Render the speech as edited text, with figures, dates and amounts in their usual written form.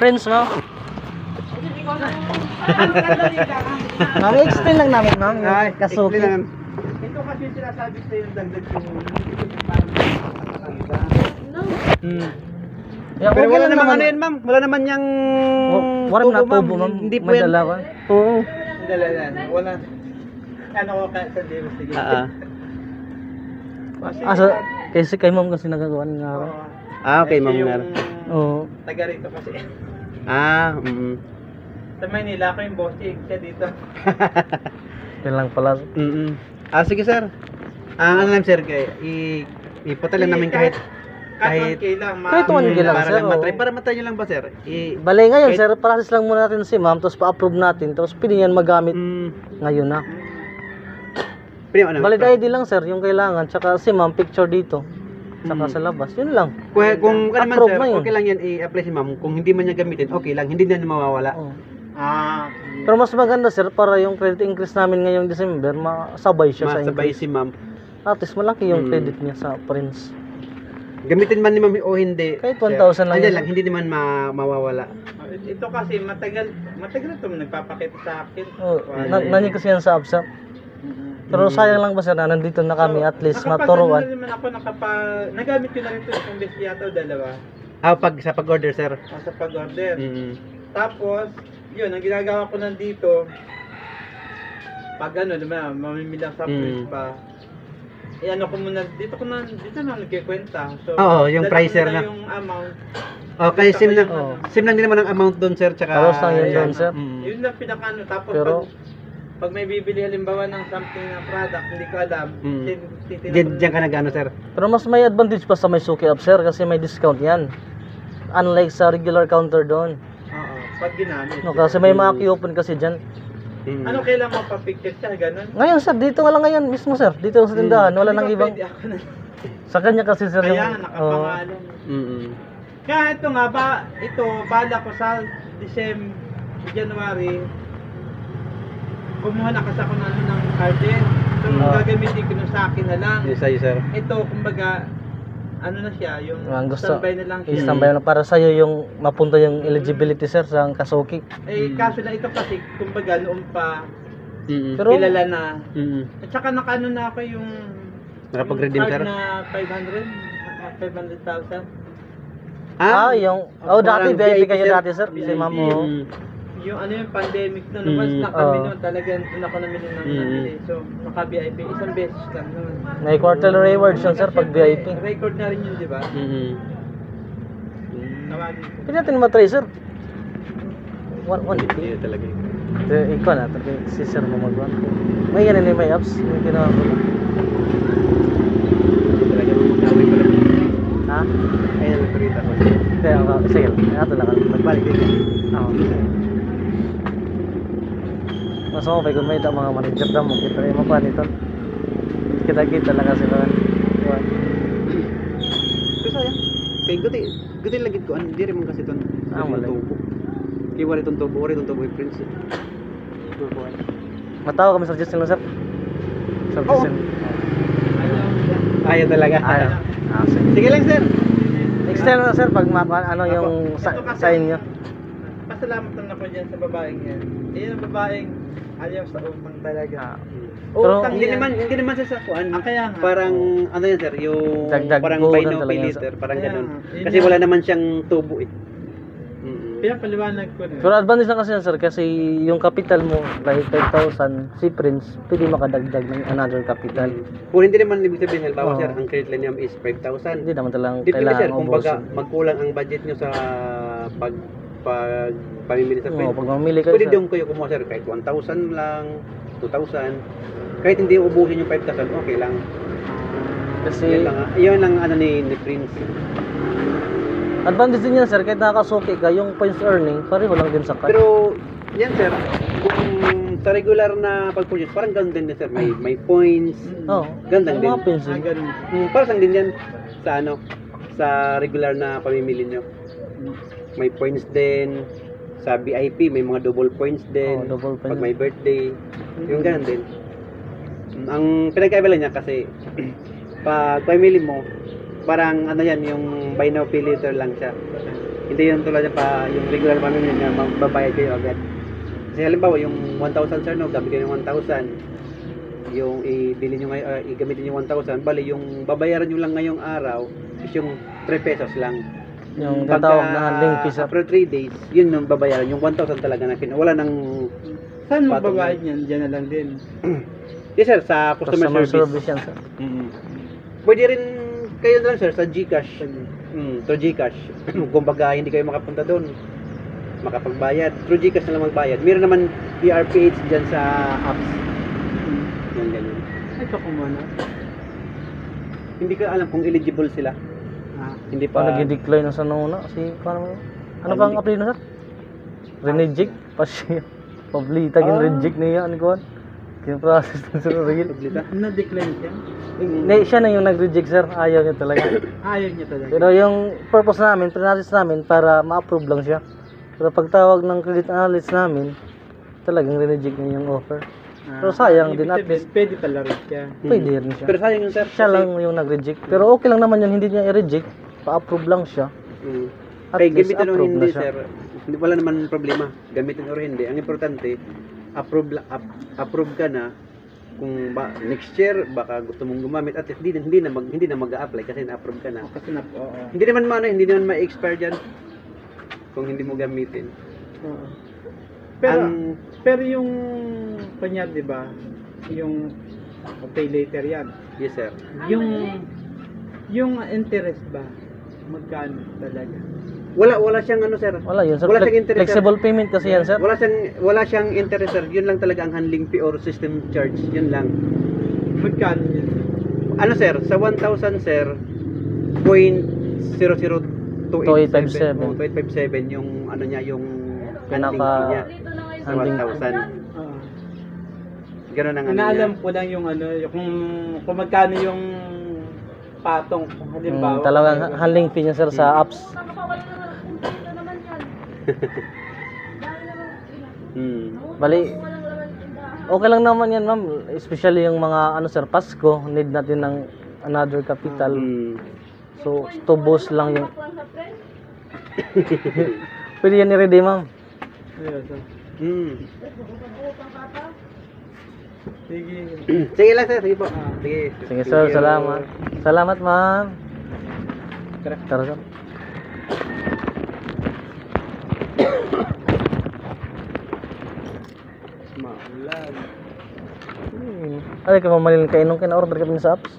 Friends mo? Ma'am, explain lang namin, ma'am. Ay, Kasuki. explain lang. Ito kasi yung sinasabi sa yung dagdag yung Yeah, pero okay wala lang namang naman. ano yan, ma'am. Wala naman yung Wala na tubo, ma'am. Hindi po May yan. dalawa. Oo. Dala yan. Wala. Ano ko ka sa Diyos. Sige. Kasi kay ma'am kasi nagagawa nga. Okay, ma'am. Oo. Taga rito kasi. Sa Manila ako yung bossing. Siya dito. Yan lang pala. Sige, sir. Ano lang, sir, ipatalan namin kahit 1K lang, ma'am. Kahit 1K lang, para sir. lang matry. Para matry nyo lang ba, sir? Bale ngayon, sir, process lang muna natin si ma'am, tapos pa-approve natin, tapos pwede yan magamit ngayon na. Valid ID lang, sir, yung kailangan, tsaka si ma'am, picture dito, tsaka sa labas, yun lang. Kung naman, Approve sir, na yun. okay lang yan i-apply si ma'am. Kung hindi man niya gamitin, okay lang, hindi na mawawala. Pero mas maganda, sir, para yung credit increase namin ngayong December, masabay siya sa Masabay increase. si ma'am. At least malaki yung credit niya sa Prince. Gamitin man ni ma'am o hindi. Kahit 1,000 lang Andyan yun. lang, hindi naman mawawala. Ito kasi matagal ito nagpapakita sa akin. Nandiyan kasi yan sa ABSA. Pero sayang lang ba, sir, na nandito na kami, at least maturuan. Naman ako nagamit ko na rin ito isang beses yata o dalawa. Sa pag-order, sir. Sa pag-order. Tapos, yun, ang ginagawa ko nandito, pag naman, mamimili ang supplements pa, ano ko muna, dito na nagkikwenta. So, yung pricer na. Yung amount. Okay, sim lang din naman ang amount doon, sir, tsaka Paros lang yun doon, sir. Yun lang pinakano. Tapos, Pero, pag may bibili halimbawa ng something na product, hindi ko alam, diyan ka nag-ano, sir. pero mas may advantage pa sa may Suki app, sir, kasi may discount yan. Unlike sa regular counter doon. Oo, pag ginamit. No, kasi may mga key-open kasi dyan. Ano kailangan mo pa-picture siya, ganun? Ngayon, sir, dito nga lang ngayon mismo, sir. Dito sa tindahan, wala nang Hindi ba ibang... pwede ako na? Sa kanya kasi, sir, yung... Kaya nakapangalan. Kaya ito nga, bala ko sa January, kumuha na kasi ako ng garden. So, gagamitin ko na sa akin na lang. Yes, sir. Ito, kumbaga, ano na siya, yung gusto, standby na lang siya. i-standby na para sa'yo yung mapunta yung eligibility, sir, sa Kasuki. Kaso na ito kasi, kumbaga, noon pa, Pero, kilala na. At saka nakaano na ako yung Nakapag-redeem, sir? na 500,000. yung... dati, VIP kayo dati, sir. Si ma'am mo. Yung yung pandemic na once na kami noon, talagang doon ako namili ng nabili. So, naka-VIP, isang beses lang noon. May quarterly rewards yun, sir, pag VIP. Record na rin yun, di ba? Tawagin ko. Pwede natin matry, sir. 150. Hindi talaga. Ikaw na, si sir mo mag-1. May ganun yung may apps. May ginawa ko lang. Talaga magkawin ko lang. Ha? Ayun, nagpirita ko. Kaya ako, sige lang. Ito lang. Magbalik din. Oo. Mas okay kung may mga manager na mo. Kita rin mo pa nito. Kita-kita lang kasi ba. Kasi yan. Kaya guti lagi ko. Hindi rin mo kasi ito. Wala. Kaya wala itong tubo. Wala itong tubo yung prince. Matawa kami sa Justin lang, sir. Sa Justin. Ayaw talaga. Sige. Sige lang, sir. Next time na, sir, pag yung sign nyo. Pasalamat naman ako dyan sa babaeng yan. Yan ang babaeng ayaw sa utang talaga. Pero Utang Hindi yan. naman sa sakuan. Kaya nga. Parang ano yan, sir, yung Dagdag parang go buy lang now talaga pay yan, sir. later, parang Kaya ganun. nga. Yun Kasi yan. wala naman siyang tubo eh. Pinapaliwanag ko na. Pero advantage lang kasi yan, sir, kasi yung capital mo, like 5,000, si Prince, pwede makadagdag ng another capital. Kung hindi naman ibig sabihin, halimbawa, Oo. sir, ang credit line niya is 5,000. Hindi naman talang Depende, sir, kailangan kung baga ubusin. magkulang ang budget nyo sa pamimili sa Oo, friend. pag mamili kayo, Pwede sir. doon kayo kumuha, sir, kahit 1,000 lang, 2,000. Kahit hindi ubusin yung 5,000, okay lang. Kasi Yun lang ano ni Prince. advantage din yan, sir, kahit nakakasuki ka, yung points earning, pareho lang din sa card. Pero, yan, sir, kung sa regular na pag-purchase, parang ganun din, sir. May points. Oo, Ganda yung din. mga points din. Ganun. Parang lang din yan sa sa regular na pamimili nyo. May points din. Sa VIP, may mga double points din. Oo, double points. Pag may birthday, yung ganun din. Ang pinagkaiba lang niya kasi pag pamimili mo, parang ano yan, yung buy now pay later lang siya. Hindi yung tulad pa yung regular na pamimili na magbabayad kayo agad. Kasi halimbawa yung 1,000 sir, no, gamit kayo ng 1,000. Yung ibili nyo ngayon, igamitin yung 1,000, bali yung babayaran nyo lang ngayong araw is yung 3 pesos lang. Yung tatawag na handling fee sir. After 3 days, yun yung babayaran, yung 1,000 talaga na wala nang Saan mo patong babayad yan? Diyan na lang din. yes sir, sa customer service. yan sir. Pwede rin kayo na lang sir sa GCash. To GCash. Kung baga hindi kayo makapunta doon, makapagbayad. Through GCash na lang magbayad. Meron naman PRPH dyan sa apps. Yan, ganyan. Ito ko muna. Hindi ko alam kung eligible sila. Hindi pa. Paano nag-decline na sa nuna? Paano ano bang apelido sir? Reneject? Pasya. Pablita yung reject niya. Ano ko? Kino-process na sir. Pablita? Na-decline siya? Hindi, siya na yung nag-reject sir. Ayaw niya talaga. Ayaw niya talaga. Pero yung purpose namin, pinalis namin para ma-approve lang siya. Pero pagtawag ng credit analyst namin, talagang reneject niya yung offer. Pero sayang din, at least. Pwede pala rin siya. Pwede rin siya. Pero sayang yun sir. Siya lang yung nag-reject. Pero okay lang naman yun, hindi niya i-reject. Pa-approve lang siya. At Kaya least gamitin o approve hindi na siya. sir, wala naman problema. Gamitin o hindi. Ang importante, approve ka na. Kung next year baka gusto mong gumamit at hindi na mag-a-apply kasi na-approve ka na. Kasi na, oo. Hindi naman ma-expire diyan kung hindi mo gamitin. Oo. Pero yung kanya, 'di ba? Yung pay later 'yan. Yes sir. Yung interest ba magkano talaga? Wala siyang ano sir. Wala yun sir. Wala siyang interest, Flexible payment kasi yan sir. Wala siyang interest sir. Yun lang talaga ang handling fee or system charge. Yun lang. Magkano yun? Ano sir, sa 1,000 sir, 0.00287 2857 yung ano niya, yung handling fee niya sa handling 1,000. Oo. Ganun ang ano Inaalam niya. ko lang yung ano, kung magkano yung patong halimbawa. Talagang handling fee niya sir sa apps. Bali, okay lang naman yan ma'am. Especially yung mga ano sir, Pasko, need natin ng another capital. So, to boost lang yung... Pwede yan i-ready ma'am. Ayun, so. Sige. Sige lang sir, sige po. Sige. Sige sir, salamat. Salamat ma'am. Tara sir. Maulan. Ay, kung mamalin kainong kina-order kami sa apps.